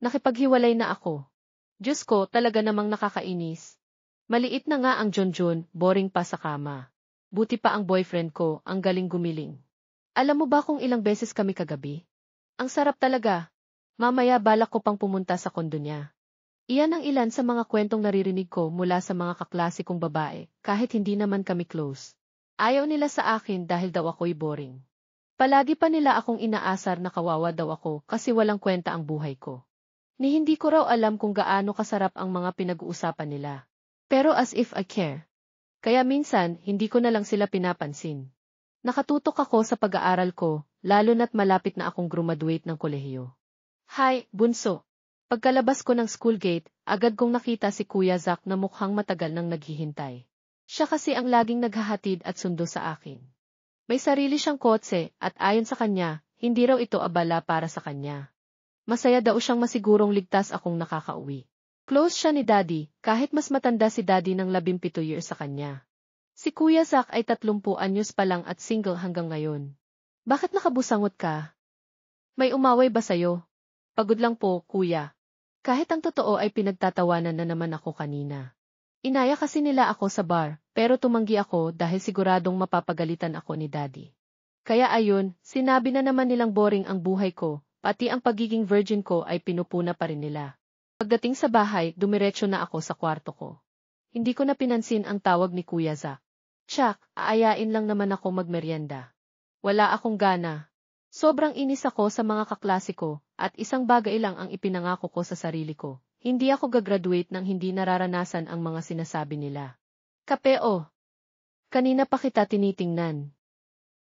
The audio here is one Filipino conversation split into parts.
Nakipaghiwalay na ako. Diyos ko, talaga namang nakakainis. Maliit na nga ang Junjun, boring pa sa kama. Buti pa ang boyfriend ko, ang galing gumiling. Alam mo ba kung ilang beses kami kagabi? Ang sarap talaga. Mamaya balak ko pang pumunta sa kondo niya. Iyan ang ilan sa mga kwentong naririnig ko mula sa mga kaklase kong babae, kahit hindi naman kami close. Ayaw nila sa akin dahil daw ako'y boring. Palagi pa nila akong inaasar na kawawa daw ako kasi walang kwenta ang buhay ko. Ni hindi ko raw alam kung gaano kasarap ang mga pinag-uusapan nila. Pero as if I care. Kaya minsan, hindi ko na lang sila pinapansin. Nakatutok ako sa pag-aaral ko, lalo na't malapit na akong graduate ng kolehiyo. Hi, bunso. Pagkalabas ko ng school gate, agad kong nakita si Kuya Zack na mukhang matagal nang naghihintay. Siya kasi ang laging naghahatid at sundo sa akin. May sarili siyang kotse at ayon sa kanya, hindi raw ito abala para sa kanya. Masaya daw siyang masigurong ligtas akong nakakauwi. Close siya ni Daddy, kahit mas matanda si Daddy ng 17 years sa kanya. Si Kuya Zack ay 30 anyos pa lang at single hanggang ngayon. Bakit nakabusangot ka? May umaway ba sa'yo? Pagod lang po, Kuya. Kahit ang totoo ay pinagtatawanan na naman ako kanina. Inaya kasi nila ako sa bar, pero tumanggi ako dahil siguradong mapapagalitan ako ni Daddy. Kaya ayun, sinabi na naman nilang boring ang buhay ko, pati ang pagiging virgin ko ay pinupuna pa rin nila. Pagdating sa bahay, dumiretso na ako sa kwarto ko. Hindi ko na pinansin ang tawag ni Kuya Zack. Tsak, aayain lang naman ako magmeryenda. Wala akong gana. Sobrang inis ako sa mga kaklase ko, at isang bagay lang ang ipinangako ko sa sarili ko. Hindi ako gagraduate nang hindi nararanasan ang mga sinasabi nila. Kape o. Kanina pa kita tinitingnan.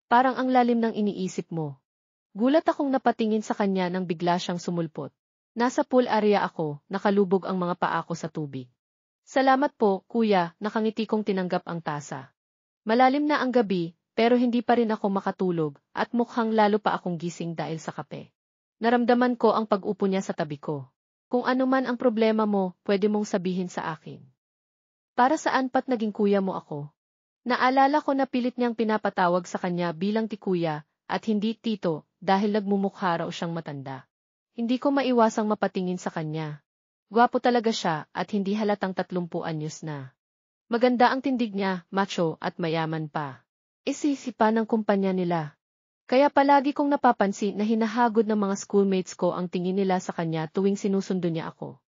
Parang ang lalim ng iniisip mo. Gulat akong napatingin sa kanya nang bigla siyang sumulpot. Nasa pool area ako, nakalubog ang mga paa ko sa tubig. Salamat po, Kuya, nakangiti kong tinanggap ang tasa. Malalim na ang gabi, pero hindi pa rin ako makatulog, at mukhang lalo pa akong gising dahil sa kape. Naramdaman ko ang pag-upo niya sa tabi ko. Kung ano man ang problema mo, pwede mong sabihin sa akin. Para saan pat naging kuya mo ako? Naalala ko na pilit niyang pinapatawag sa kanya bilang tikuya, at hindi tito, dahil nagmumukha raw siyang matanda. Hindi ko maiwasang mapatingin sa kanya. Gwapo talaga siya at hindi halatang 30 anyos na. Maganda ang tindig niya, macho at mayaman pa. Isisipa ng kumpanya nila. Kaya palagi kong napapansin na hinahagod ng mga schoolmates ko ang tingin nila sa kanya tuwing sinusundo niya ako.